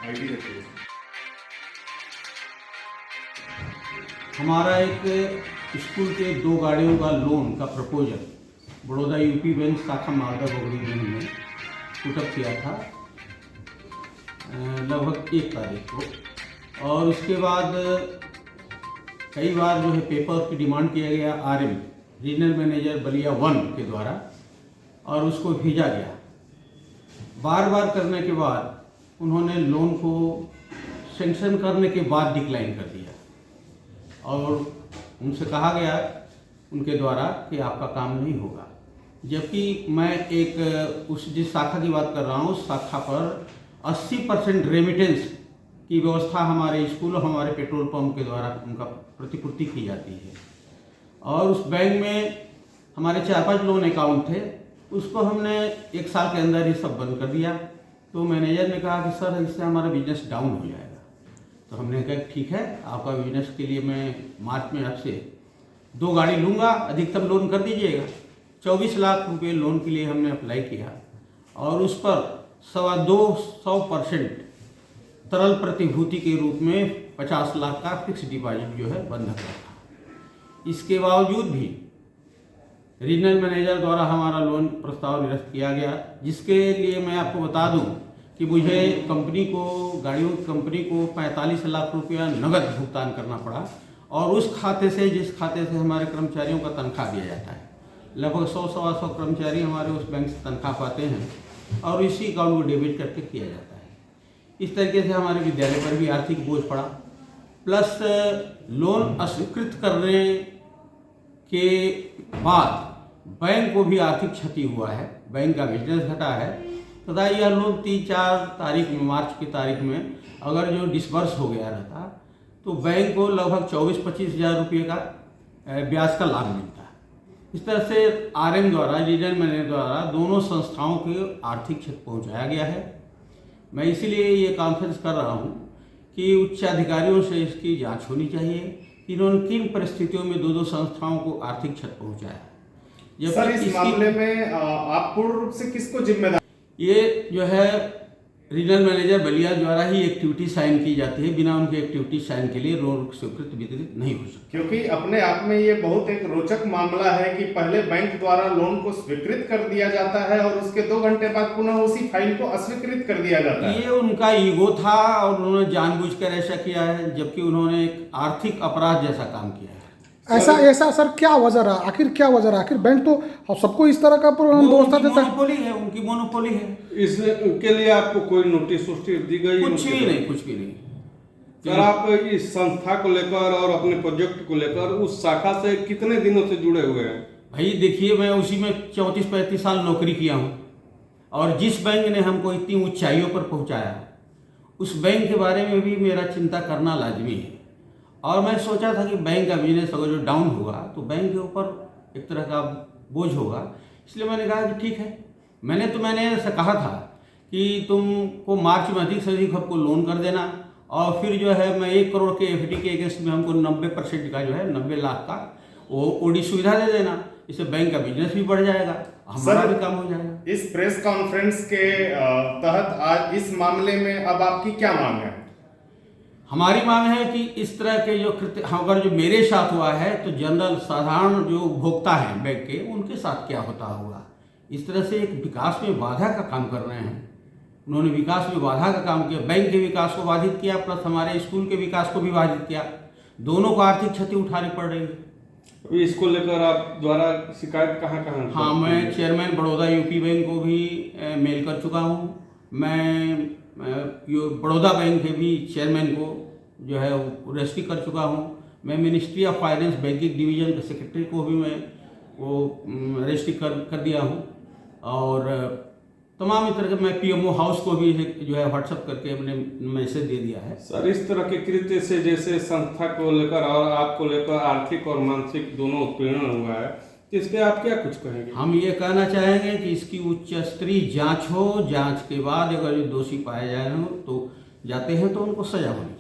ID रखिए। हमारा एक स्कूल के 2 गाड़ियों का लोन का प्रपोजल बड़ौदा यूपी बैंक शाखा मालदा बोगरी में हमने पुटअप किया था लगभग 1 तारीख को। और उसके बाद कई बार जो है पेपर की डिमांड किया गया आरएम रीजनल मैनेजर बलिया 1 के द्वारा और उसको भेजा गया। बार बार करने के बाद उन्होंने लोन को सेंक्शन करने के बाद डिक्लाइन कर दिया और उनसे कहा गया उनके द्वारा कि आपका काम नहीं होगा। जबकि मैं एक उस जिस शाखा की बात कर रहा हूँ उस शाखा पर 80% रेमिटेंस की व्यवस्था हमारे स्कूल और हमारे पेट्रोल पंप के द्वारा उनका प्रतिपूर्ति की जाती है। और उस बैंक में हमारे 4-5 लोन अकाउंट थे, उसको हमने 1 साल के अंदर ही सब बंद कर दिया। तो मैनेजर ने कहा कि सर इससे हमारा बिजनेस डाउन हो जाएगा। तो हमने कहा ठीक है, आपका बिजनेस के लिए मैं मार्च में आपसे 2 गाड़ी लूँगा, अधिकतम लोन कर दीजिएगा। 24 लाख रुपए लोन के लिए हमने अप्लाई किया और उस पर 225% तरल प्रतिभूति के रूप में 50 लाख का फिक्स डिपॉजिट जो है बंधक रखा। इसके बावजूद भी रीजनल मैनेजर द्वारा हमारा लोन प्रस्ताव निरस्त किया गया, जिसके लिए मैं आपको बता दूं कि मुझे कंपनी को गाड़ियों की कंपनी को 45 लाख रुपया नगद भुगतान करना पड़ा। और उस खाते से जिस खाते से हमारे कर्मचारियों का तनख्वाह दिया जाता है, लगभग 100-125 कर्मचारी हमारे उस बैंक से तनख्वाह पाते हैं और इसी अकाउंट को डेबिट करके किया जाता है। इस तरीके से हमारे विद्यालय पर भी आर्थिक बोझ पड़ा, प्लस लोन अस्वीकृत करने के बाद बैंक को भी आर्थिक क्षति हुआ है, बैंक का बिजनेस घटा है तथा यह लोन 3-4 तारीख में मार्च की तारीख में अगर जो डिसबर्स हो गया रहता तो बैंक को लगभग 24-25 हज़ार रुपये का ब्याज का लाभ मिलता। इस तरह से आरएम द्वारा रीजनल मैनेजर द्वारा दोनों संस्थाओं को आर्थिक क्षति पहुंचाया गया है। मैं इसीलिए ये कॉन्फ्रेंस कर रहा हूं कि उच्च अधिकारियों से इसकी जांच होनी चाहिए कि इन्होंने किन परिस्थितियों में दो संस्थाओं को आर्थिक क्षति पहुंचाया। सर इस मामले में आप पूर्ण रूप से किसको जिम्मेदार? ये जो है रीजनल मैनेजर बलिया द्वारा ही एक्टिविटी साइन की जाती है, बिना उनके एक्टिविटी साइन के लिए लोन स्वीकृत वितरित नहीं हो सकता। क्योंकि अपने आप में ये बहुत एक रोचक मामला है कि पहले बैंक द्वारा लोन को स्वीकृत कर दिया जाता है और उसके 2 घंटे बाद पुनः उसी फाइल को अस्वीकृत कर दिया जाता है। ये उनका ईगो था और उन्होंने जानबूझकर ऐसा किया है, जबकि उन्होंने एक आर्थिक अपराध जैसा काम किया है। ऐसा सर क्या वजह रहा, आखिर क्या वजह रहा? आखिर बैंक तो सबको इस तरह का व्यवस्था देता है। मोनोपोली है, उनकी मोनोपोली है। इसके लिए आपको कोई नोटिस दी गई? कुछ भी नहीं, कुछ भी नहीं। सर आप इस संस्था को लेकर और अपने प्रोजेक्ट को लेकर उस शाखा से कितने दिनों से जुड़े हुए हैं? भाई देखिए, मैं उसी में 34-35 साल नौकरी किया हूँ और जिस बैंक ने हमको इतनी ऊंचाइयों पर पहुँचाया उस बैंक के बारे में भी मेरा चिंता करना लाजमी है। और मैं सोचा था कि बैंक का बिजनेस अगर जो डाउन होगा तो बैंक के ऊपर एक तरह का बोझ होगा, इसलिए मैंने कहा कि ठीक है। मैंने ऐसा कहा था कि तुमको मार्च में अधिक से अधिक हमको लोन कर देना और फिर जो है मैं 1 करोड़ के एफडी के अगेंस्ट में हमको 90% का जो है 90 लाख का वो ओडी सुविधा दे देना। इससे बैंक का बिजनेस भी बढ़ जाएगा, हमारा भी काम हो जाएगा। इस प्रेस कॉन्फ्रेंस के तहत आज इस मामले में अब आपकी क्या मांग है? हमारी मांग है कि इस तरह के जो कृत्य अगर जो मेरे साथ हुआ है तो जनरल साधारण जो उपभोक्ता हैं बैंक के, उनके साथ क्या होता होगा। इस तरह से एक विकास में बाधा का काम कर रहे हैं। उन्होंने विकास में बाधा का काम किया, बैंक के विकास को बाधित किया, प्लस हमारे स्कूल के विकास को भी बाधित किया। दोनों को आर्थिक क्षति उठानी पड़ रही है। इसको लेकर आप द्वारा शिकायत कहाँ? हाँ, मैं चेयरमैन बड़ौदा यूपी बैंक को भी मेल कर चुका हूँ। मैं बड़ौदा बैंक के भी चेयरमैन को जो है वो रजिस्ट्री कर चुका हूँ। मैं ministry of finance banking division के सेक्रेटरी को भी मैं वो रजिस्ट्री कर दिया हूँ और तमाम इस तरह के मैं पीएमओ हाउस को भी जो है व्हाट्सएप करके अपने मैसेज दे दिया है। सर इस तरह के कृत्य से जैसे संस्था को लेकर और आपको लेकर आर्थिक और मानसिक दोनों उत्पीड़न हुआ है, इस पे आप क्या कुछ कहेंगे? हम ये कहना चाहेंगे कि इसकी उच्च स्तरीय जांच हो, जांच के बाद अगर ये दोषी पाए जाए तो जाते हैं तो उनको सजा होनी चाहिए।